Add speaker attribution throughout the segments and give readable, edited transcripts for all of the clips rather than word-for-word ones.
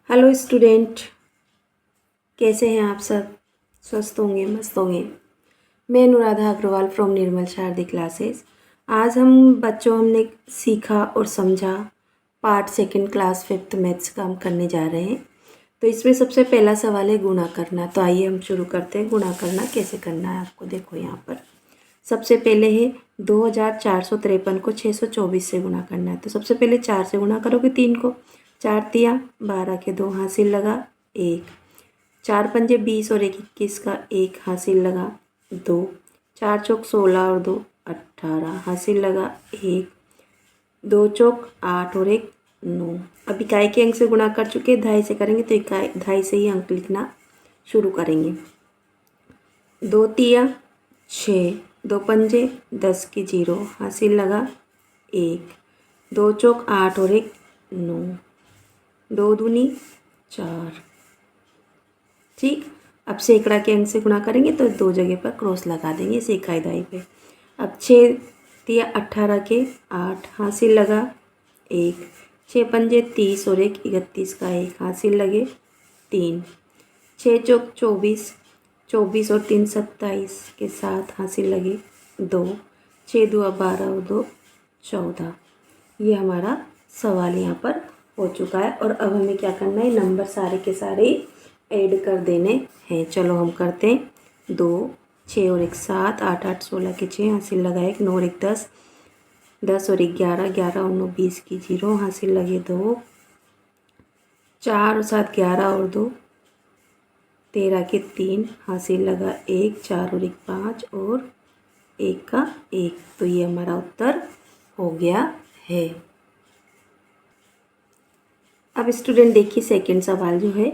Speaker 1: Hello student, कैसे हैं आप सब? स्वस्थ होंगे, मस्त होंगे। मैं अनुराधा अग्रवाल फ्रॉम निर्मल शारदी क्लासेस। आज हम बच्चों हमने सीखा और समझा part second class fifth maths का हम करने जा रहे हैं। तो इसमें सबसे पहला सवाल है गुणा करना। तो आइए हम शुरू करते हैं। गुणा करना कैसे करना है आपको देखो यहाँ पर। सबसे पहले है 2453 को 624 से गुणा करना है। तो सबसे पहले 4 से गुणा करोगे 3 को। 4 तिया 12 के 2 हासिल लगा 1। 4 पंजे 20 और 1 21 का 1 हासिल लगा 2। 4 चौक 16 और 2 18 हासिल लगा 1। 2 चौक 8 और 1 9। अब इकाई के अंक से गुणा कर चुके, ढाई से करेंगे तो इकाई ढाई से ही अंक लिखना शुरू करेंगे। 2 तिया 6, 2 पंजे 10 की 0 हासिल लगा 1। 2 चौक 8 और 1 9। 2 दूनी 4। ठीक, अब सैकड़ा के अंक से गुणा करेंगे तो 2 जगह पर क्रॉस लगा देंगे इसे इकाई दाई पे। अब 6 तिया 18 के 8 हासिल लगा 1। 6 पंजे 30 और 1 31 का 1 हासिल लगे 3। 6 चौक 24, 24 और 3 27 के 7 हासिल लगे 2। 6 दुआ 12 और 2 14। ये हमारा सवाल यहाँ पर हो चुका है। और अब हमें क्या करना है, नंबर सारे के सारे ऐड कर देने हैं। चलो हम करते हैं। 2 6 और 1 7 8 8 16 के 6 हासिल लगा 1। 9 और 1 10 10 और 1 11 11 और 9 20 की 0 हासिल लगे 2। 4 और 7 11 और 2 13 के 3 हासिल लगा 1। 4 और 1 5 और 1 का 1। तो ये हमारा उत्तर हो गया है। अब स्टूडेंट देखिए सेकंड सवाल जो है,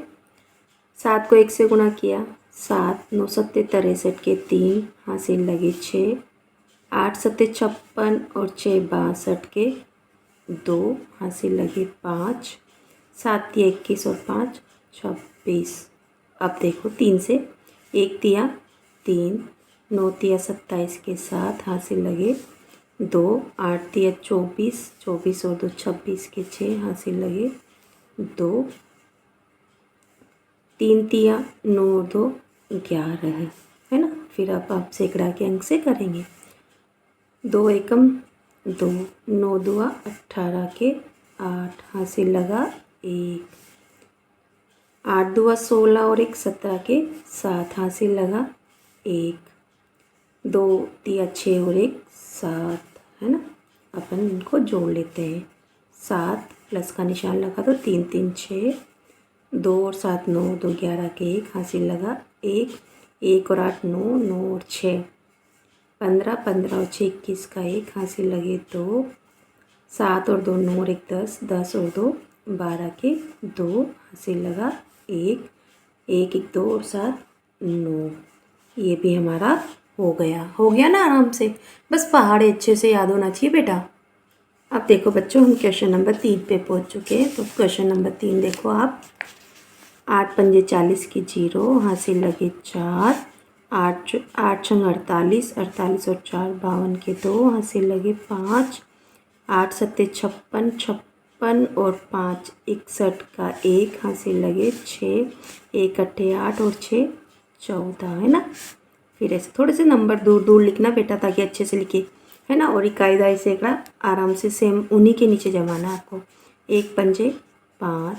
Speaker 1: 7 को 1 से गुणा किया 7 9 सत्ते 63 के 3 हासिल लगे 6। 8 सत्ते 56 और 6 62 के 2 हासिल लगे 5। 7 तिया 21 और 5 26। अब देखो 3 से 1 तिया 3, 9 तिया 27 के 7 हासिल लगे 2। 8 तिया 24, 24 और 2 26 के 6 हासिल लगे 2। 3 तिया 9 और 2 11 है ना। फिर अब आप सैकड़ा के अंक से करेंगे। 2 एकम 2, 9 दुआ 18 के 8 हासिल लगा 1। 8 दुआ 16 और 1 17 के 7 हासिल लगा 1। 2 तिया 6 और 1 7 है ना। अपन इनको जोड़ लेते हैं। 7 प्लस का निशान लगा तो 3 3 6। 2 और 7 9 2 11 के 1 हासिल लगा 1। 1 और 8 9 9 और 6 15 15 और 6 21 का 1 हासिल लगे 2। 7 और 2 9 और 1 10 10 और 2 12 के 2 हासिल लगा 1। 1 1 2 और 7 9। ये भी हमारा हो गया ना आराम से। बस पहाड़े अच्छे से याद होना चाहिए बेटा। अब देखो बच्चों, हम क्वेश्चन नंबर 3 पे पहुंच चुके हैं। तो क्वेश्चन नंबर 3 देखो आप। 8 पंजे 40 की 0 हासिल लगे 4। 8 8 छंग 48, 48 और 4 52 के 2 हासिल लगे 5। 8 सत्ते 56, 56 और 5 61 का 1 हासिल लगे 6। 1 अट्ठे 8 और 6 14 है ना। फिर ऐसे थोड़े से नंबर दूर दूर लिखना बेटा ताकि अच्छे से लिखे है ना। और इकाई दाई सैकड़ा आराम से सेम उन्हीं के नीचे जमाना है आपको। 1 पंजे 5,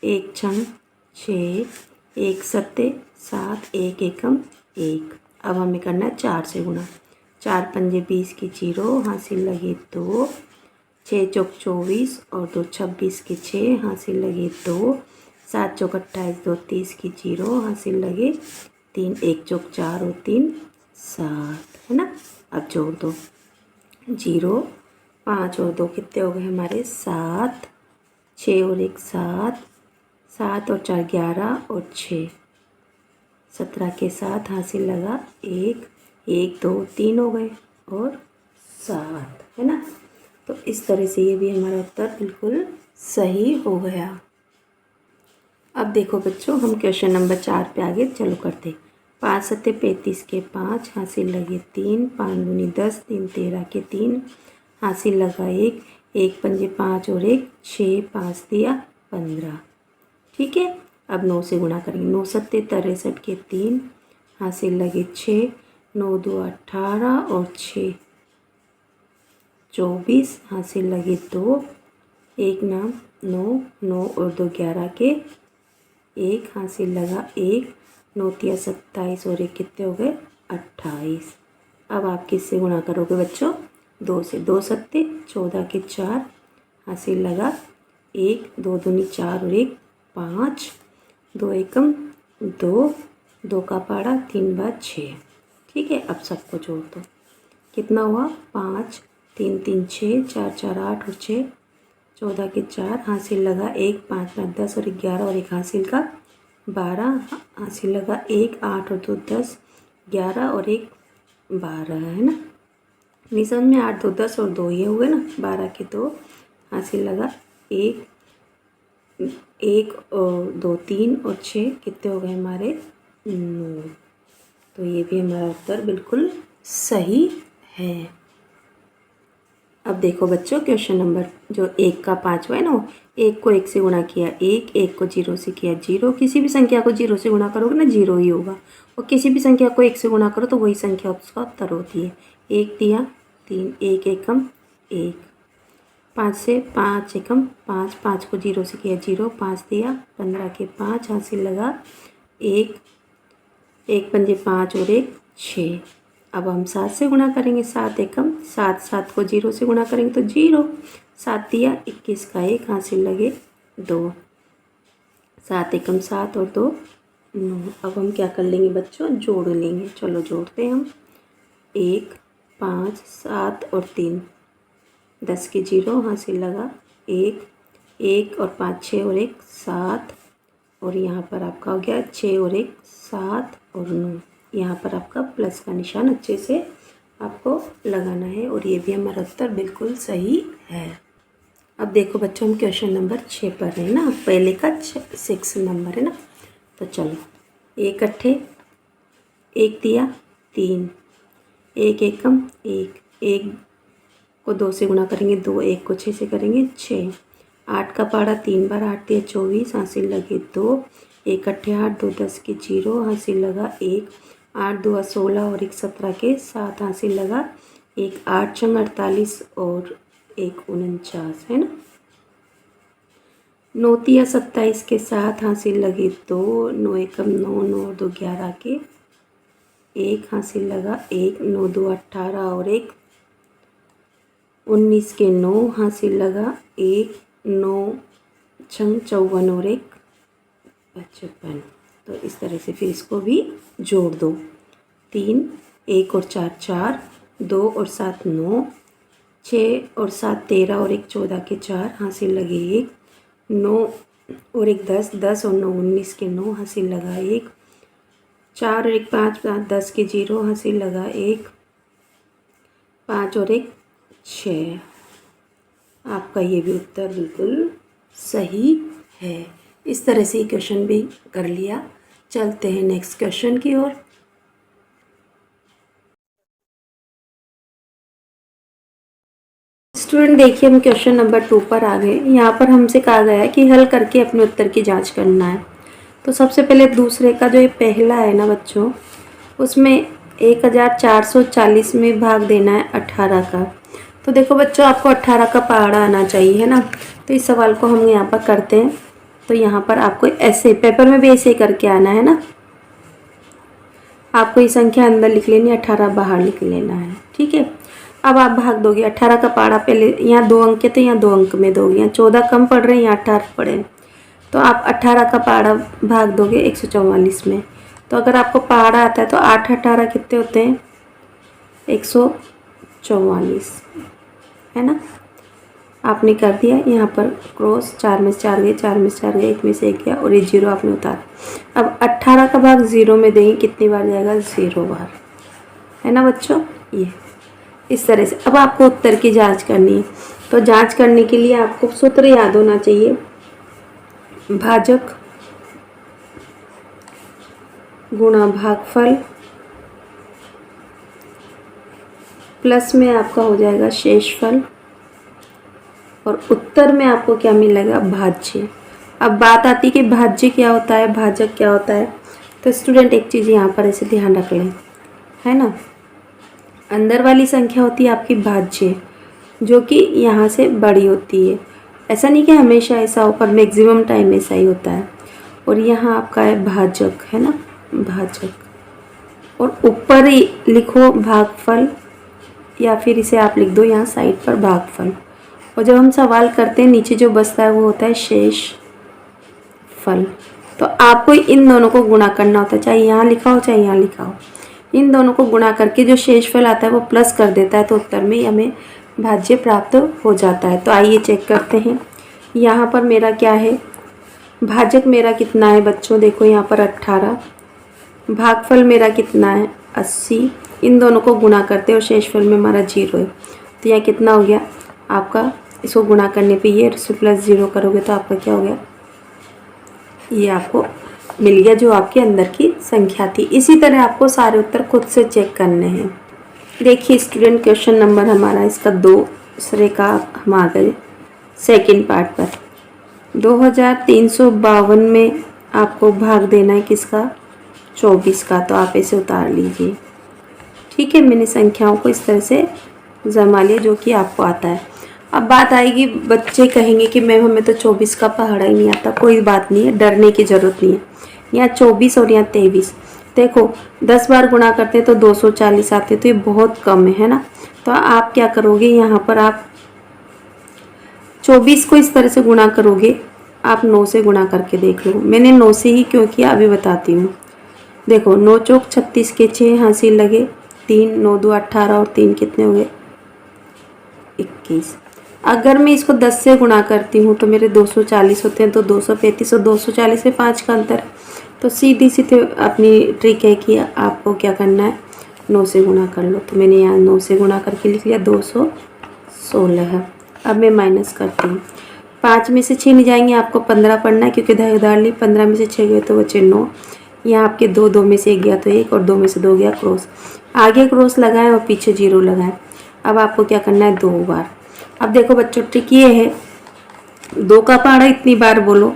Speaker 1: 1 छंग 6, 1 सत्ते 7, 1 एकम 1। अब हमें करना है 4 से गुणा। 4 पंजे 20 की 0 हासिल लगे 2। 6 चौक 24 और 2 26 के 6 हासिल लगे 2। 7 चौक 28 2 30 की 0 हासिल लगे 3। 1 चौक 4 और 3 7 है ना। अब जोड़ दो 0 5 और 2 कितने हो गए हमारे 7। 6 और 1 7, 7 और 4 11 और 6 17 के 7 हासिल लगा 1। 1 2 3 हो गए और 7 है ना। तो इस तरह से ये भी हमारा उत्तर बिल्कुल सही हो गया। अब देखो बच्चों, हम क्वेश्चन नंबर 4 पे आगे चलो करते। 5 सत्ते 35 के 5 हासिल लगे 3। 5 दूनी 10, 3 13 के 3 हासिल लगा 1। 1 पंजे 5 और 1 6 5 दिया 15। ठीक है। अब 9 से गुणा करेंगे। 9 सत्ते 63 के 3 हासिल लगे 6, 9 2 18 और 6 24 हासिल लगे 2, एक नाम 9, 9 और 2 11 के 1 हासिल लगा 1, 9 तिया 27 और 1 कितने हो गए 28। अब आप किससे गुणा करोगे बच्चों? 2 से। 2 सत्ते 14 के 4 हासिल लगा 1, 2 दूनी 4 और 1 5, 2 एकम 2, 2 का पाड़ा 3 बार 6। ठीक है। अब सबको जोड़ दो। कितना हुआ? 5, 3 3 6, 4 4 8 और 6 14 के 4 हासिल लगा 1, 5 5 10 और 11 और 1 हासिल का 12 हासिल लगा 1, 8 और 2 10, 11 और 1 12 है ना। नहीं समझ में? 8 2 10 और 2 ये हुए ना, 12 के 2 हासिल लगा 1, 1 और 2 3 और 6 कितने हो गए हमारे 9। तो ये भी हमारा उत्तर बिल्कुल सही है। अब देखो बच्चों क्वेश्चन नंबर जो 1 का 5वां है ना, 1 को 1 से गुणा किया 1, 1 को 0 से किया 0। किसी भी संख्या को 0 से गुणा करोगे ना 0 ही होगा, और किसी भी संख्या को 1 से गुणा करो तो वही संख्या उसका उत्तर होती है। 1 दिया 3, 1 एकम 1, 5 से 5 एकम 5, 5 को 0 से किया 0, 5 दिया 15 के 5 हासिल लगा 1, 1 पंजे 5 और 1 6। अब हम 7 से गुणा करेंगे। 7 एकम 7, 7 को 0 से गुणा करेंगे तो 0, 7 दिया 21 का 1 हासिल लगे 2, 7 एकम 7 और 2 9। अब हम क्या कर लेंगे बच्चों? जोड़ लेंगे। चलो जोड़ते हैं हम। 1 5 7 और 3 10 के 0 हासिल लगा 1, 1 और 5 6 और 1 7, और यहाँ पर आपका हो गया 6 और 1 7 और 9। यहाँ पर आपका प्लस का निशान अच्छे से आपको लगाना है, और ये भी हमारा उत्तर बिल्कुल सही है। अब देखो बच्चों हम क्वेश्चन नंबर 6 पर है ना, पहले का 6 नंबर है ना। तो चलो 1 अट्ठे 1 दिया 3, 1 एकम 1, 1 को 2 से गुणा करेंगे 2, 1 को 6 से करेंगे 6, 8 का पाड़ा 3 बार 8 दिया 24 हासिल लगे 2, 1 अट्ठे 8, 2 10 के 0 हासिल लगा 1, 8 2 16 और 1 17 के 7 हासिल लगा 1, 8 छंग 48 और 1 49 है ना। 9 तिया 27 के 7 हासिल लगे 2, 9 एकम 9, 9 और 2 11 के 1 हासिल लगा 1, 9 2 18 और 1 19 के 9 हासिल लगा 1, 9 छंग 54 और 1 55। तो इस तरह से फिर इसको भी जोड़ दो। 3, 1 और 4 4, 2 और 7 9, 6 और 7 13 और 1 14 के 4 हासिल लगे 1, 9 और 1 10, 10 और 9 19 के 9 हासिल लगा 1, 4 और 1 5 5 10 के 0 हासिल लगा 1, 5 और 1 6। आपका ये भी उत्तर बिल्कुल सही है। इस तरह से क्वेश्चन भी कर लिया। चलते हैं नेक्स्ट क्वेश्चन की ओर। स्टूडेंट देखिए हम क्वेश्चन नंबर 2 पर आ गए। यहाँ पर हमसे कहा गया है कि हल करके अपने उत्तर की जांच करना है। तो सबसे पहले दूसरे का जो ये पहला है ना बच्चों, उसमें 1440 में भाग देना है 18 का। तो देखो बच्चों आपको 18 का पहाड़ा आना चाहिए है ना। तो इस सवाल को हम यहाँ पर करते हैं। तो यहाँ पर आपको ऐसे पेपर में भी ऐसे ही करके आना है ना। आपको ये संख्या अंदर लिख लेनी है, 18 बाहर लिख लेना है। ठीक है। अब आप भाग दोगे 18 का पहाड़ा, पहले यहाँ 2 अंक है तो यहाँ 2 अंक में दोगे। यहाँ 14 कम पड़ रहे हैं, यहाँ 18 पड़े हैं, तो आप 18 का पहाड़ा भाग दोगे 144 में। तो अगर आपको पहाड़ा आता है तो 8 18 कितने होते हैं 144 है ना। आपने कर दिया यहाँ पर क्रॉस, 4 में से 4 गए, 4 में से 4 गए, 1 में से 1 गया और ये 0 आपने उतारा। अब 18 का भाग 0 में देंगे, कितनी बार जाएगा 0 बार है ना बच्चों। ये इस तरह से अब आपको उत्तर की जांच करनी है। तो जांच करने के लिए आपको सूत्र याद होना चाहिए। भाजक गुणा भागफल प्लस में आपका हो जाएगा शेषफल, और उत्तर में आपको क्या मिलेगा भाज्य। अब बात आती है कि भाज्य क्या होता है, भाजक क्या होता है। तो स्टूडेंट एक चीज़ यहाँ पर ऐसे ध्यान रख लें, है ना, अंदर वाली संख्या होती है आपकी भाज्य, जो कि यहाँ से बड़ी होती है। ऐसा नहीं कि हमेशा ऐसा हो, पर मैक्सिमम टाइम ऐसा ही होता है। और यहाँ आपका है भाजक, है ना, भाजक। और ऊपर ही लिखो भागफल, या फिर इसे आप लिख दो यहाँ साइड पर भागफल। और जब हम सवाल करते हैं नीचे जो बचता है वो होता है शेष फल। तो आपको इन दोनों को गुणा करना होता है, चाहे यहाँ लिखा हो चाहे यहाँ लिखा हो। इन दोनों को गुणा करके जो शेषफल आता है वो प्लस कर देता है, तो उत्तर में हमें भाज्य प्राप्त हो जाता है। तो आइए चेक करते हैं, यहाँ पर मेरा क्या है, भाजक मेरा कितना है बच्चों, देखो यहाँ पर 18, भागफल मेरा कितना है 80। इन दोनों को गुणा करते हैं और शेषफल में हमारा 0 है। तो यहाँ कितना हो गया आपका, इसको गुणा करने पे ये प्लस 0 करोगे तो आपका क्या हो गया, ये आपको मिल गया जो आपके अंदर की संख्या थी। इसी तरह आपको सारे उत्तर खुद से चेक करने हैं। देखिए स्टूडेंट, क्वेश्चन नंबर हमारा इसका दूसरे का हम आ गए सेकंड पार्ट पर। 2352 में आपको भाग देना है किसका, 24 का। तो आप इसे उतार लीजिए, ठीक है। मैंने संख्याओं को इस तरह से जमा लिया जो कि आपको आता है। अब बात आएगी, बच्चे कहेंगे कि मैम हमें तो 24 का पहाड़ा ही नहीं आता। कोई बात नहीं है, डरने की ज़रूरत नहीं है। यहाँ 24 और यहाँ 23, देखो 10 बार गुणा करते हैं तो 240 आते, तो ये बहुत कम है ना। तो आप क्या करोगे, यहाँ पर आप 24 को इस तरह से गुणा करोगे, आप 9 से गुणा करके देख लो। मैंने 9 से ही क्यों किया अभी बताती हूँ। देखो 9 चौक 36 के 6 हासिल लगे 3, 9 2 18 और 3 कितने हुए 21। अगर मैं इसको 10 से गुणा करती हूँ तो मेरे 240 होते हैं, तो 235 और 240 में 5 का अंतर है। तो सीधी सीधे अपनी ट्रिक है कि आपको क्या करना है, 9 से गुणा कर लो। तो मैंने यहाँ 9 से गुणा करके लिख लिया 216। अब मैं माइनस करती हूँ, 5 में से 6 नहीं जाएंगे, आपको 15 पढ़ना है क्योंकि धारदार ली। 15 में से 6 गए तो बचे 9। यहाँ आपके 2 में से 1 गया तो 1 और 2 में से 2 गया क्रॉस। आगे क्रॉस लगाएं और पीछे 0 लगाएं। अब आपको क्या करना है 2 बार। अब देखो बच्चों ट्रिक ये है, 2 का पहाड़ा इतनी बार बोलो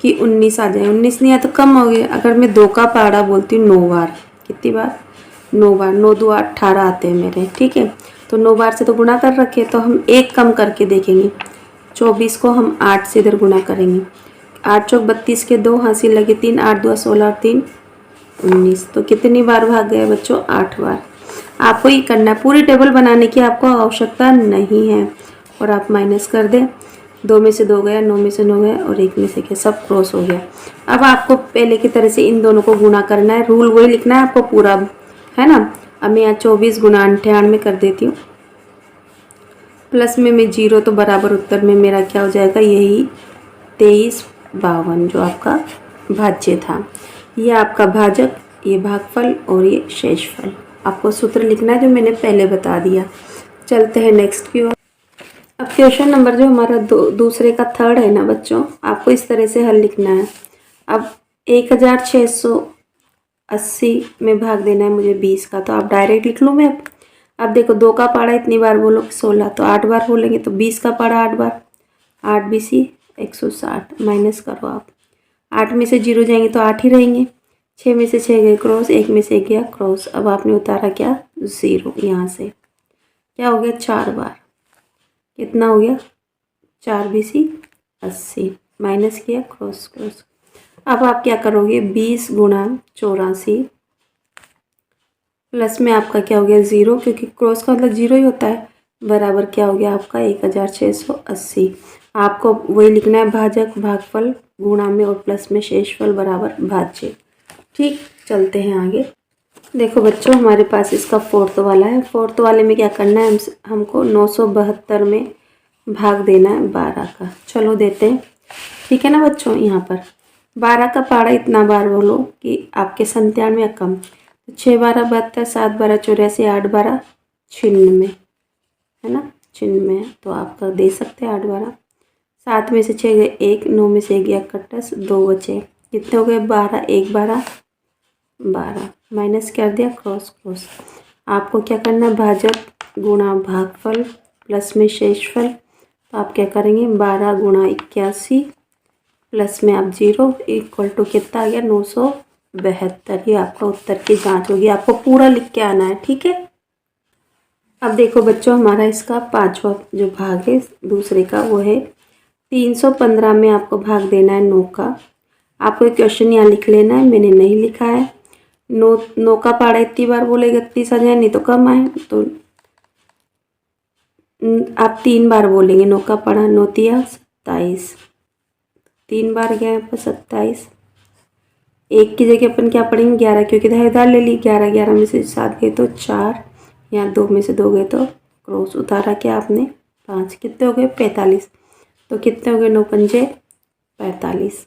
Speaker 1: कि 19 आ जाए। 19 नहीं आया तो कम हो गया। अगर मैं 2 का पहाड़ा बोलती हूँ 9 बार, कितनी बार 9 बार, 9 2 18 आते हैं मेरे, ठीक है। तो 9 बार से तो गुणा कर रखे, तो हम एक कम करके देखेंगे। 24 को हम 8 से इधर गुणा करेंगे। 8 चौक 32 के 2 हासिल लगे 3, 8 2 16 और 3 19। तो कितनी बार भाग गए बच्चों, 8 बार। आपको ये करना है, पूरी टेबल बनाने की आपको आवश्यकता नहीं है। और आप माइनस कर दें, 2 में से 2 गया, 9 में से 9 गया और 1 में से क्या, सब क्रॉस हो गया। अब आपको पहले की तरह से इन दोनों को गुणा करना है, रूल वही लिखना है आपको पूरा, है ना। अब मैं यहाँ 24 गुना 98 कर देती हूँ, प्लस में मैं 0, तो बराबर उत्तर में मेरा क्या हो जाएगा, यही 2352 जो आपका भाज्य था। ये आपका भाजक, ये भागफल और ये शेषफल। आपको सूत्र लिखना है जो मैंने पहले बता दिया। चलते हैं नेक्स्ट की ओर। अब क्वेश्चन नंबर जो हमारा दूसरे का थर्ड है ना बच्चों, आपको इस तरह से हल लिखना है। अब 1680 में भाग देना है मुझे 20 का, तो आप डायरेक्ट लिख लो मैं। अब देखो 2 का पहाड़ा इतनी बार बोलो 16, तो 8 बार बोलेंगे, तो 20 का पहाड़ा 8 बार, 8 20 160। माइनस करो आप, 8 में से 0 जाएंगे तो 8 ही रहेंगे। 6 में से 6 गए क्रॉस, 1 में से 1 गया क्रॉस। अब आपने उतारा क्या, 0। यहाँ से क्या हो गया, 4 बार, कितना हो गया 4 20 80। माइनस किया क्रॉस क्रॉस। अब आप क्या करोगे, 20 गुणा 84 प्लस में आपका क्या हो गया 0, क्योंकि क्रॉस का मतलब 0 ही होता है, बराबर क्या हो गया आपका 1680। आपको वही लिखना है, भाजक भागफल गुणा में और प्लस में शेषफल बराबर भाज्य। ठीक, चलते हैं आगे। देखो बच्चों हमारे पास इसका फोर्थ वाला है। फोर्थ वाले में क्या करना है, हमको 972 में भाग देना है 12 का। चलो देते हैं, ठीक है ना बच्चों। यहाँ पर 12 का पहाड़ा इतना बार बोलो कि आपके 97 या कम। 6 12 72, 7 12 84, 8 12 96, है ना 96। तो आपका दे सकते हैं 8 12। 7 में से 6 गए 1, 9 में से 1 गया कट्टस, 2 बचे, कितने हो गए 12, 1 12 12। माइनस कर दिया क्रॉस क्रॉस। आपको क्या करना है, भाजक गुणा भागफल प्लस में शेषफल। तो आप क्या करेंगे, 12 गुणा 81 प्लस में आप 0 इक्वल टू कितना आ गया 972। ये आपका उत्तर की जांच होगी, आपको पूरा लिख के आना है, ठीक है। अब देखो बच्चों, हमारा इसका पांचवा जो भाग है दूसरे का, वो है 315 में आपको भाग देना है 9 का। आपको एक क्वेश्चन यहाँ लिख लेना है, मैंने नहीं लिखा है। 9 का पहाड़ा इतनी बार बोले 31 आ जाए, नहीं तो कम आए, तो आप 3 बार बोलेंगे 9 का पहाड़ा। 9 तिया 27, 3 बार गया यहाँ पर 27। एक की जगह अपन क्या पढ़ेंगे 11, क्योंकि इधर ले ली 11, 11 में से 7 गए तो 4, यहाँ 2 में से 2 गए तो क्रॉस उतारा क्या आपने 5, कितने हो गए 45। तो कितने हो गए 9 पंजे 45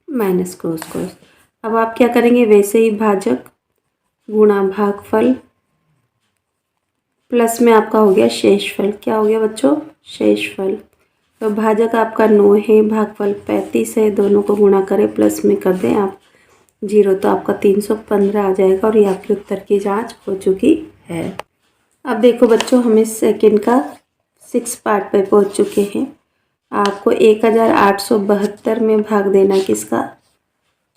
Speaker 1: माइनस क्रॉस क्रॉस। अब आप क्या करेंगे, वैसे ही भाजक गुणा भागफल प्लस में आपका हो गया शेषफल। क्या हो गया बच्चों, शेषफल। तो भाजक आपका 9 है, भागफल 35 है, दोनों को गुणा करें प्लस में कर दें आप 0, तो आपका 315 आ जाएगा और ये आपके उत्तर की जांच हो चुकी है। अब देखो बच्चों, हमें सेकंड का 6 पार्ट पे पहुंच चुके हैं। आपको 1872 में भाग देना है किसका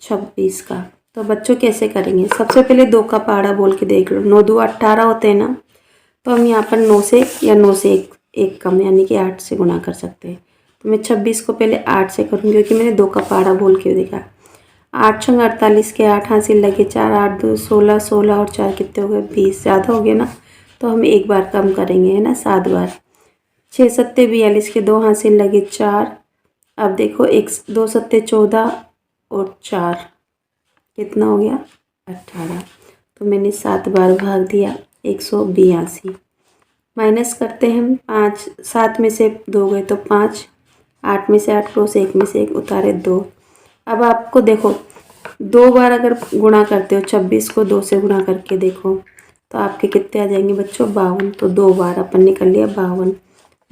Speaker 1: 26 का। तो बच्चों कैसे करेंगे, सबसे पहले 2 का पहाड़ा बोल के देख लो। 9 2 18 होते हैं ना, तो हम यहाँ पर 9 से या 9 से एक कम यानी कि 8 से गुणा कर सकते हैं। तो मैं 26 को पहले 8 से करूँगी, क्योंकि मैंने 2 का पहाड़ा बोल के देखा। 8 छंग 48 के 8 हासिल लगे 4, 8 2 16, 16 और 4 कितने हो गए 20, ज़्यादा हो गया ना, तो हम एक बार कम करेंगे, है ना 7 बार। 6 सत्ते 42 के 2 हासिल लगे 4। अब देखो 1 2 सत्ते 14 और 4 कितना हो गया 18। तो मैंने 7 बार भाग दिया 182। माइनस करते हैं हम, 5 7 में से 2 गए तो 5, 8 में से 8 क्रॉस 1 में से 1 उतारे 2। अब आपको देखो 2 बार अगर गुणा करते हो 26 को 2 से गुणा करके देखो तो आपके कितने आ जाएंगे बच्चों 52। तो 2 बार अपन निकल लिया 52।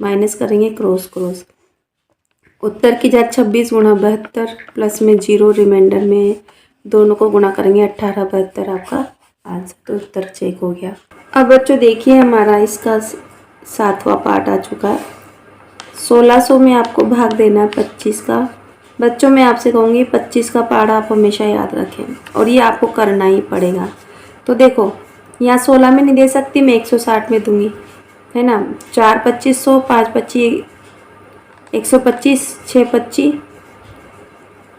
Speaker 1: माइनस करेंगे क्रॉस क्रॉस। उत्तर की जांच 26 गुणा 72 प्लस में 0 रिमाइंडर में, दोनों को गुणा करेंगे 18 72 आपका आंसर। तो उत्तर चेक हो गया। अब बच्चों देखिए, हमारा इसका 7वां पार्ट आ चुका है। 1600 में आपको भाग देना है 25 का। बच्चों मैं आपसे कहूँगी 25 का पहाड़ा आप हमेशा याद रखें, और ये आपको करना ही पड़ेगा। तो देखो यहाँ 16 में नहीं दे सकती, मैं 160 में दूंगी, है ना। 4 2500, 5 25 125, 6 25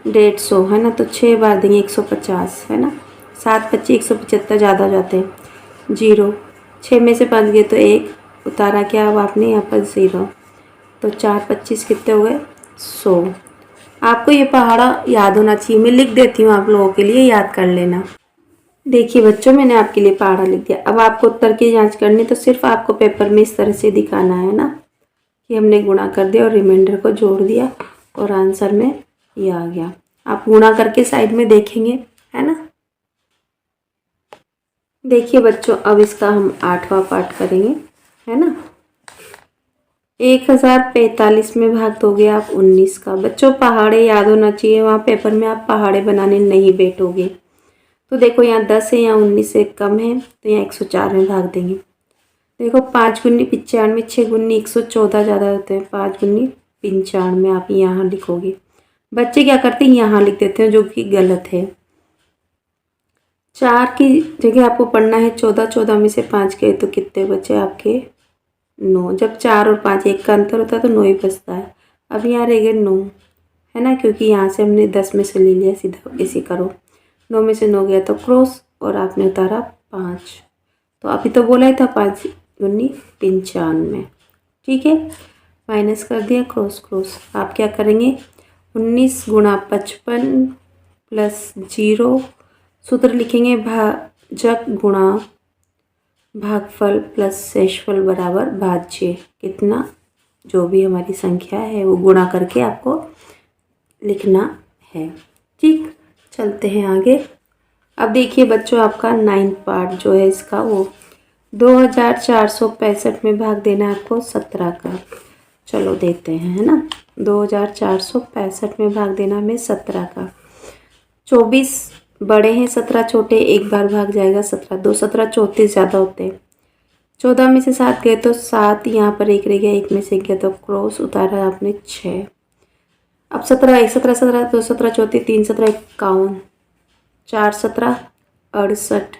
Speaker 1: 150, है ना। तो 6 बार देंगे 150, है ना। 7 25 175 ज़्यादा हो जाते हैं 0। 6 में से 5 गए तो 1 उतारा क्या अब आपने यहाँ पर 0। तो 4 25 कितने हो गए 100। आपको ये पहाड़ा याद होना चाहिए, मैं लिख देती हूँ आप लोगों के लिए, याद कर लेना। देखिए बच्चों, मैंने आपके लिए पहाड़ा लिख दिया। अब आपको उत्तर की जांच करनी, तो सिर्फ आपको पेपर में इस तरह से दिखाना है ना कि हमने गुणा कर दिया और रिमाइंडर को जोड़ दिया और आंसर में ये आ गया। आप गुणा करके साइड में देखेंगे, है ना। देखिए बच्चों, अब इसका हम 8वां पार्ट करेंगे, है ना। 1045 में भाग दोगे आप 19 का। बच्चों पहाड़े याद होना चाहिए, वहाँ पेपर में आप पहाड़े बनाने नहीं बैठोगे। तो देखो यहाँ 10 है, यहाँ 19 से कम है, तो यहाँ 104 में भाग देंगे। देखो 5 गुनी 95, 6 गुनी 114 ज़्यादा होते हैं, 5 गुनी 95 आप यहाँ लिखोगे। बच्चे क्या करते हैं यहाँ लिख देते हैं, जो कि गलत है। 4 की जगह आपको पढ़ना है 14, 14 में से 5 गए तो कितने बचे आपके 9। जब 4 और 5 एक का अंतर होता है तो 9 ही बचता है। अब यहाँ रह गए 9, है ना, क्योंकि यहाँ से हमने 10 में से ले लिया, सीधा इसी करो। 9 में से 9 गया तो क्रॉस और आपने उतारा 5। तो अभी तो बोला ही था 5 गुनी 95, ठीक है। माइनस कर दिया क्रॉस क्रॉस। आप क्या करेंगे 19 गुणा 55 प्लस 0, सूत्र लिखेंगे भाजक गुणा भागफल प्लस शेषफल बराबर भाज्य। कितना जो भी हमारी संख्या है वो गुणा करके आपको लिखना है, ठीक। चलते हैं आगे। अब देखिए बच्चों, आपका 9th पार्ट जो है इसका, वो 2465 में भाग देना है आपको 17 का। चलो देते हैं, है ना। 2465 में भाग देना हमें 17 का। 24 बड़े हैं, 17 छोटे, एक बार भाग जाएगा 17। 2 17 34 ज़्यादा होते हैं। 14 में से 7 गए तो 7, यहाँ पर 1 रह गया, 1 में से गया तो क्रॉस उतारा आपने 6। अब 17 1 17 17 2 17 34 3 17 51 4 17 68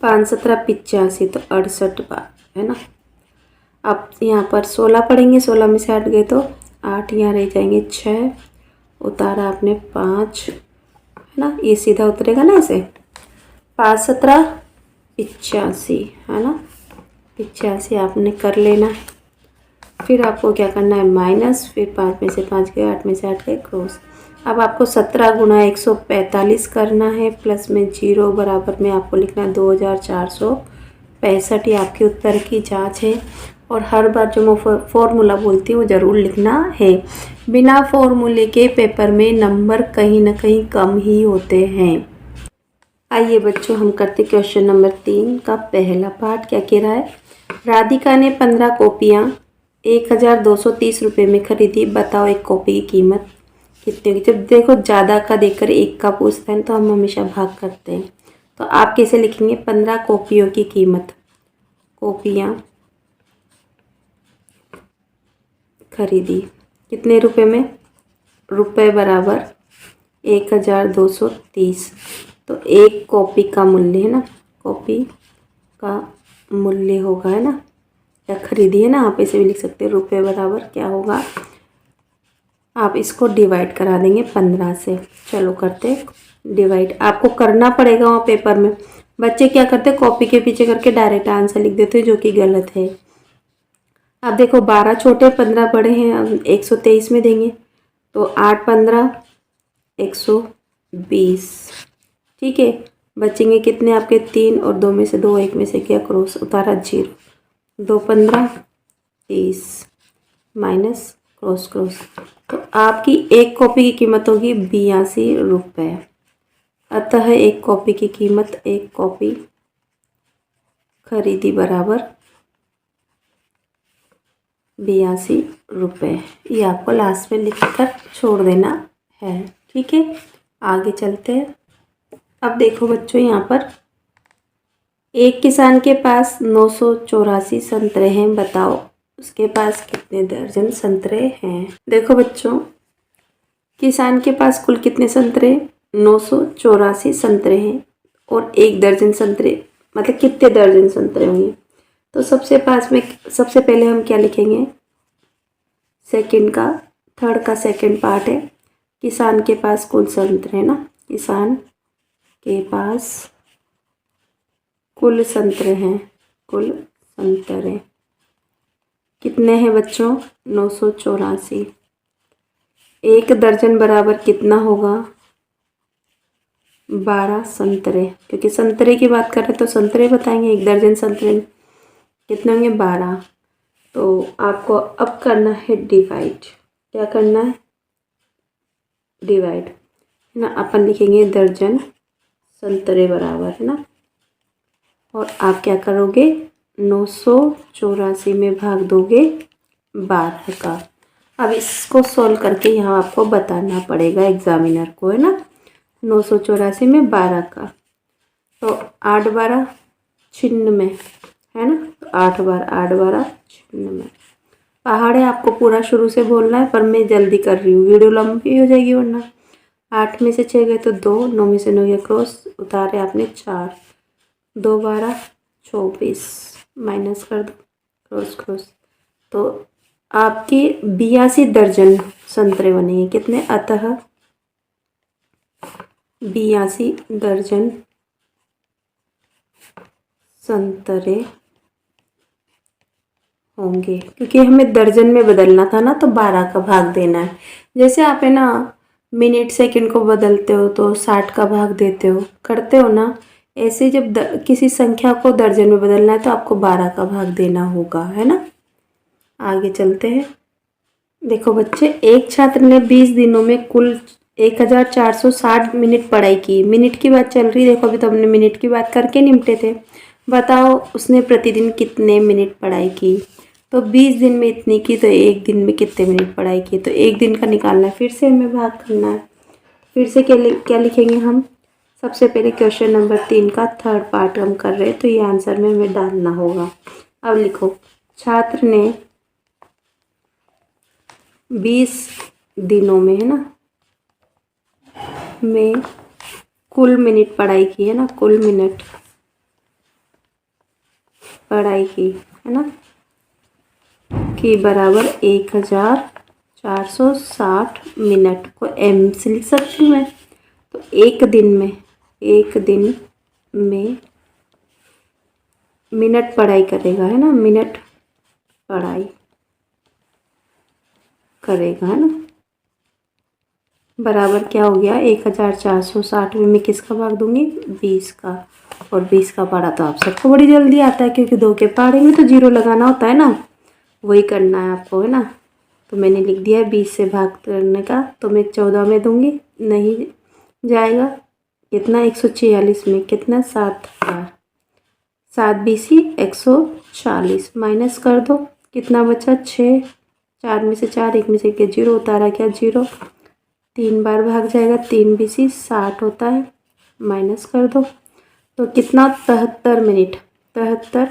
Speaker 1: 5 17 85 तो 68 बार है ना। अब यहाँ पर 16 पढ़ेंगे, 16 में से 8 गए तो 8, यहाँ रह जाएंगे 6, उतारा आपने 5 है ना, ये सीधा उतरेगा ना ऐसे। 5 17 85 है ना, 85 आपने कर लेना है। फिर आपको क्या करना है माइनस, फिर 5 में से 5 गए, 8 में से 8 गए क्रॉस। अब आपको 17 गुना 145 करना है, प्लस में 0 बराबर में आपको लिखना है 2465। ये आपके उत्तर की जांच है। और हर बार जो मैं फॉर्मूला बोलती हूँ वो ज़रूर लिखना है। बिना फॉर्मूले के पेपर में नंबर कहीं ना कहीं कम ही होते हैं। आइए बच्चों हम करते क्वेश्चन नंबर 3 का पहला पार्ट। क्या कह रहा है, राधिका ने 15 कॉपियाँ 1230 रुपये में खरीदी, बताओ एक कॉपी की कीमत कितनी होगी। जब देखो ज़्यादा का देकर एक का पूछता है तो हम हमेशा भाग करते हैं। तो आप कैसे लिखेंगे, 15 कॉपियों की कीमत, कॉपियाँ खरीदी कितने रुपए में, रुपए बराबर 1230। तो एक कॉपी का मूल्य है ना, कॉपी का मूल्य होगा है ना, या खरीदी है ना, आप ऐसे भी लिख सकते हैं। रुपए बराबर क्या होगा, आप इसको डिवाइड करा देंगे 15 से। चलो करते डिवाइड, आपको करना पड़ेगा वहाँ पेपर में। बच्चे क्या करते, कॉपी के पीछे करके डायरेक्ट आंसर लिख देते हैं, जो कि गलत है। अब देखो 12 छोटे 15 बड़े हैं, अब 123 में देंगे तो 8 15 120। ठीक है, बचेंगे कितने आपके 3 और 2 में से 2, 1 में से क्या क्रॉस, उतारा 0, 2 15 30 माइनस क्रॉस क्रॉस। तो आपकी एक कॉपी की कीमत होगी 82 रुपये। अतः एक कॉपी की कीमत, एक कॉपी खरीदी बराबर 82 रुपये। ये आपको लास्ट में लिख कर छोड़ देना है। ठीक है, आगे चलते हैं। अब देखो बच्चों, यहाँ पर एक किसान के पास 984 संतरे हैं, बताओ उसके पास कितने दर्जन संतरे हैं। देखो बच्चों, किसान के पास कुल कितने संतरे, 984 संतरे हैं, और एक दर्जन संतरे मतलब कितने दर्जन संतरे होंगे। तो सबसे पहले हम क्या लिखेंगे, थर्ड का सेकंड पार्ट है, किसान के पास कुल संतरे है ना, किसान के पास कुल संतरे हैं, कुल संतरे कितने हैं बच्चों, 984। एक दर्जन बराबर कितना होगा, 12 संतरे, क्योंकि संतरे की बात कर रहे हैं तो संतरे बताएंगे। एक दर्जन संतरे कितने होंगे, 12। तो आपको अब करना है डिवाइड। क्या करना है, डिवाइड है ना। अपन लिखेंगे दर्जन संतरे बराबर है ना, और आप क्या करोगे, 984 में भाग दोगे 12 का। अब इसको सॉल्व करके यहाँ आपको बताना पड़ेगा एग्जामिनर को है ना, 984 में 12 का, तो 8 12 96 है ना, तो 8 बार 8 12 96। पहाड़ है, आपको पूरा शुरू से बोलना है, पर मैं जल्दी कर रही हूँ, वीडियो लंबी हो जाएगी वरना। 8 में से 6 गए तो 2, 9 में से 9 गया क्रॉस, उतारे आपने 4, 2 12 24 माइनस कर दो क्रॉस क्रॉस। तो आपके 82 दर्जन संतरे बनेंगे कितने, अतः 82 दर्जन संतरे होंगे। क्योंकि हमें दर्जन में बदलना था ना, तो 12 का भाग देना है। जैसे आप है ना मिनट सेकंड को बदलते हो तो 60 का भाग देते हो, करते हो ना, ऐसे जब किसी संख्या को दर्जन में बदलना है तो आपको 12 का भाग देना होगा है ना। आगे चलते हैं। देखो बच्चे, एक छात्र ने 20 दिनों में कुल 1460 मिनट पढ़ाई की। मिनट की बात चल रही है, देखो अभी तो हमने मिनट की बात करके निपटे थे। बताओ उसने प्रतिदिन कितने मिनट पढ़ाई की। तो 20 दिन में इतनी की, तो एक दिन में कितने मिनट पढ़ाई की, तो एक दिन का निकालना है, फिर से हमें भाग करना है। फिर से क्या लिखेंगे हम, सबसे पहले क्वेश्चन नंबर 3 का थर्ड पार्ट हम कर रहे हैं, तो ये आंसर में हमें डालना होगा। अब लिखो, छात्र ने 20 दिनों में, है ना, में कुल मिनट पढ़ाई की, है ना, कुल मिनट पढ़ाई की, है ना, कि बराबर 1460 मिनट को एम से लिख सकती हूँ मैं। तो एक दिन में मिनट पढ़ाई करेगा, है ना, मिनट पढ़ाई करेगा, है ना, बराबर क्या हो गया 1460 में मैं किसका भाग दूंगी 20 का, और 20 का पढ़ा तो आप सबको बड़ी जल्दी आता है, क्योंकि 2 के पहाड़े में तो 0 लगाना होता है ना, वही करना है आपको, है ना। तो मैंने लिख दिया 20 से भाग करने का, तो मैं 14 में दूंगी, नहीं जाएगा, कितना 146 में कितना 7 बीसी 140 माइनस कर दो, कितना बचा 6, 4 में से 4, 1 में से 1 0 उतारा क्या 0, 3 बार भाग जाएगा, 3 बीसी 60 होता है, माइनस कर दो, तो कितना 73 मिनट, 73,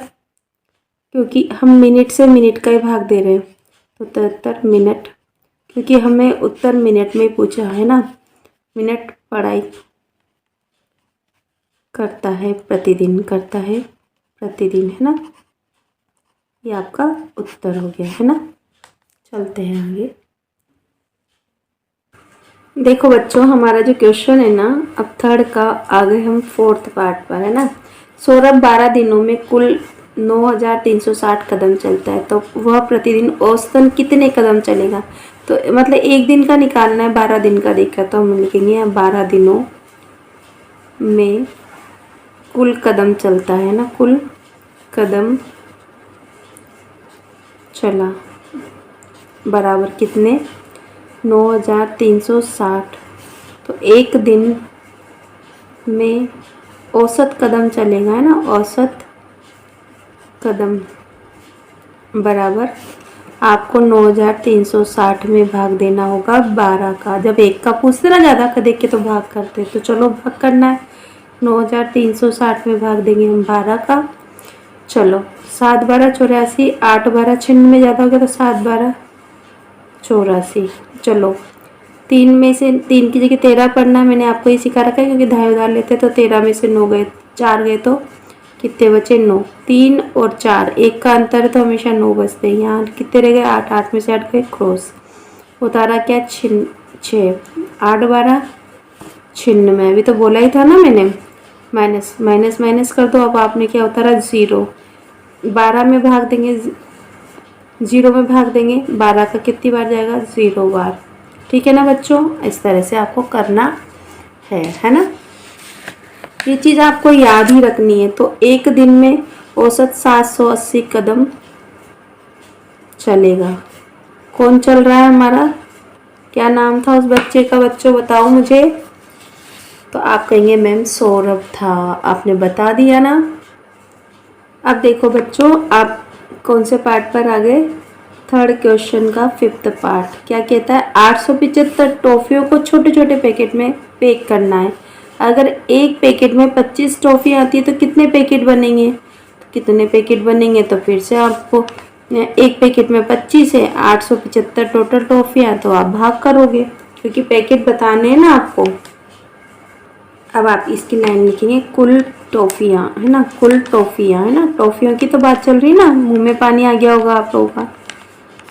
Speaker 1: क्योंकि हम मिनट से मिनट का ही भाग दे रहे हैं, तो 73 मिनट, क्योंकि हमें उत्तर मिनट में पूछा है ना, मिनट पढ़ाई करता है प्रतिदिन, है ना, ये आपका उत्तर हो गया, है ना। चलते हैं आगे। देखो बच्चों, हमारा जो क्वेश्चन है ना, अब थर्ड का आगे हम फोर्थ पार्ट पर, है ना। सौरभ 12 दिनों में कुल 9360 कदम चलता है, तो वह प्रतिदिन औसतन कितने कदम चलेगा। तो मतलब एक दिन का निकालना है, 12 दिन का देखा, तो हम लिखेंगे 12 दिनों में कुल कदम चलता है ना, कुल कदम चला बराबर कितने 9360, तो एक दिन में औसत कदम चलेगा, है ना, औसत कदम बराबर आपको 9360 में भाग देना होगा 12 का। जब एक का पूछते ना ज़्यादा का देख के तो भाग करते, तो चलो भाग करना है, 9360 में भाग देंगे हम 12 का। चलो 7 12 84, 8 12 96 ज़्यादा हो गया, तो 7 12 84। चलो 3 में से 3 की जगह 13 पढ़ना है, मैंने आपको ये सिखा रखा है, क्योंकि धाई उधार लेते, तो 13 में से 9 गए, 4 गए, तो कितने बचे 9, 3 और 4 एक का अंतर है, तो हमेशा 9 बचते हैं। यहाँ कितने रह गए 8, 8 में से 8 गए क्रॉस, उतारा क्या 6, 8 12 96, अभी तो बोला ही था ना मैंने, माइनस माइनस माइनस कर दो। अब आपने क्या उतारा 0, 12 में भाग देंगे, 0 में भाग देंगे, 12 का कितनी बार जाएगा 0 बार, ठीक है ना बच्चों। इस तरह से आपको करना है ना, ये चीज़ आपको याद ही रखनी है। तो एक दिन में औसत 780 कदम चलेगा। कौन चल रहा है हमारा, क्या नाम था उस बच्चे का, बच्चों बताओ मुझे। तो आप कहेंगे मैम सौरभ था, आपने बता दिया ना। अब देखो बच्चों, आप कौन से पार्ट पर आ गए, थर्ड क्वेश्चन का 5th पार्ट। क्या कहता है 875 टॉफियों को छोटे छोटे पैकेट में पैक करना है। अगर एक पैकेट में 25 टॉफी आती है तो कितने पैकेट बनेंगे, तो कितने पैकेट बनेंगे, तो फिर से आपको एक पैकेट में 25 है, 875 टोटल टॉफियाँ, तो आप भाग करोगे, क्योंकि पैकेट बताने हैं ना आपको। अब आप इसकी लाइन लिखेंगे कुल टॉफियाँ, है ना, कुल टॉफियाँ, है ना, टॉफियों की तो बात चल रही है ना, मुंह में पानी आ गया होगा आप लोगों का।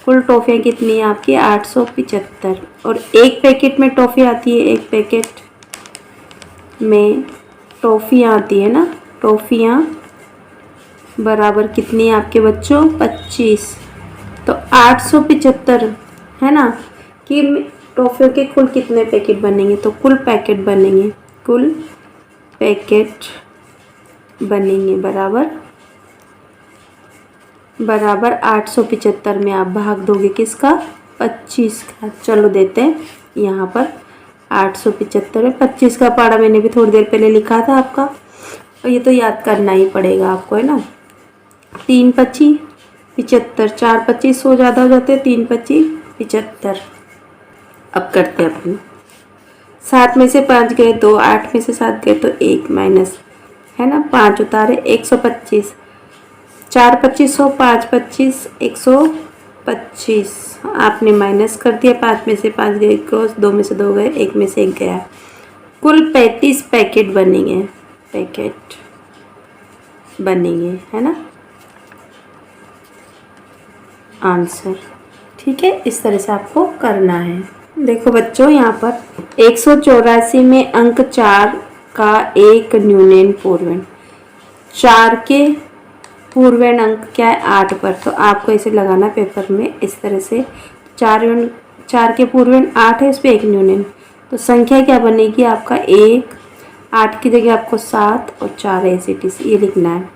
Speaker 1: कुल टॉफियाँ कितनी है आपकी 875, और एक पैकेट में टॉफी आती है, एक पैकेट में टॉफियाँ आती है ना, टॉफियाँ बराबर कितनी है आपके बच्चों 25, तो 875 है ना, कि टॉफियों के कुल कितने पैकेट बनेंगे, तो कुल पैकेट बनेंगे, कुल पैकेट बनेंगे बराबर 875 में आप भाग दोगे किसका 25 का। चलो देते हैं यहाँ पर 875 है, 25 का पढ़ा मैंने भी थोड़ी देर पहले लिखा था आपका, और ये तो याद करना ही पड़ेगा आपको, है ना। 3 25 75, 4 25 हो ज़्यादा हो जाते हैं, 3 25 75। अब करते हैं अपने 7 में से 5 गए 2, 8 में से 7 गए तो 1 माइनस, है ना, 5 उतारे 125, 4 25 100, 5 25 150, 25 आपने माइनस कर दिया, 5 में से 5 गए क्रॉस, 2 में से 2 गए, 1 में से 1 गया। कुल 35 पैकेट बनेंगे, पैकेट बनेंगे, है ना आंसर। ठीक है, इस तरह से आपको करना है। देखो बच्चों, यहाँ पर 184 में अंक 4 का एक न्यूनन पूर्वण, 4 के पूर्वण अंक क्या है 8 पर, तो आपको इसे लगाना पेपर में इस तरह से। 4 के पूर्वण 8 है, इस पर एक न्यूनन, तो संख्या क्या बनेगी आपका 1, 8 की जगह आपको 7 और 4 ऐसे ये लिखना है।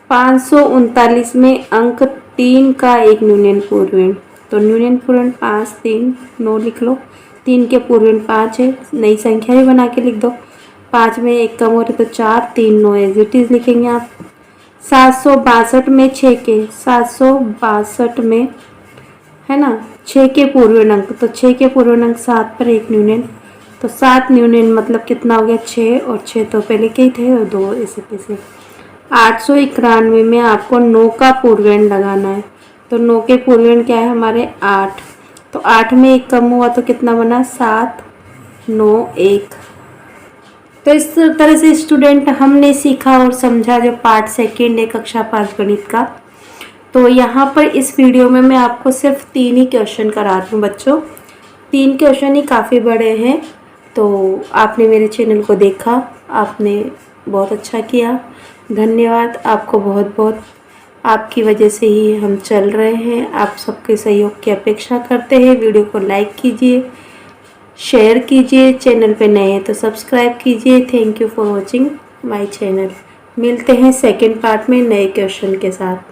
Speaker 1: 539 में अंक 3 का एक न्यूनन पूर्वण, तो न्यूनन पूर्वण 5, 3, 9 लिख लो। 3 के पूर्वण 5 है, नई संख्या भी बना के लिख दो। 5 में 1 कम हो रहा तो 4, 3, 9 एज इट इज लिखेंगे आप। 762 में 6 के, 762 में है ना 6 के पूर्वण अंक, तो 6 के पूर्वण अंक 7 पर एक न्यूनन, तो 7 न्यूनन मतलब कितना हो गया 6, और 6 तो पहले के ही थे और 2 ऐसे कैसे। 891 में आपको 9 का पूर्वण लगाना है, तो 9 के पूर्वण क्या है हमारे 8, तो 8 में 1 कम हुआ तो कितना बना 7, 9, 1। तो इस तरह से स्टूडेंट हमने सीखा और समझा जो पार्ट सेकेंड है कक्षा 5 गणित का। तो यहाँ पर इस वीडियो में मैं आपको सिर्फ 3 ही क्वेश्चन करा रही हूँ बच्चों, 3 क्वेश्चन ही काफ़ी बड़े हैं। तो आपने मेरे चैनल को देखा, आपने बहुत अच्छा किया, धन्यवाद आपको बहुत बहुत। आपकी वजह से ही हम चल रहे हैं, आप सबके सहयोग की अपेक्षा करते हैं। वीडियो को लाइक कीजिए, शेयर कीजिए, चैनल पे नए हैं तो सब्सक्राइब कीजिए। Thank you for watching my channel. मिलते हैं सेकंड पार्ट में नए क्वेश्चन के साथ।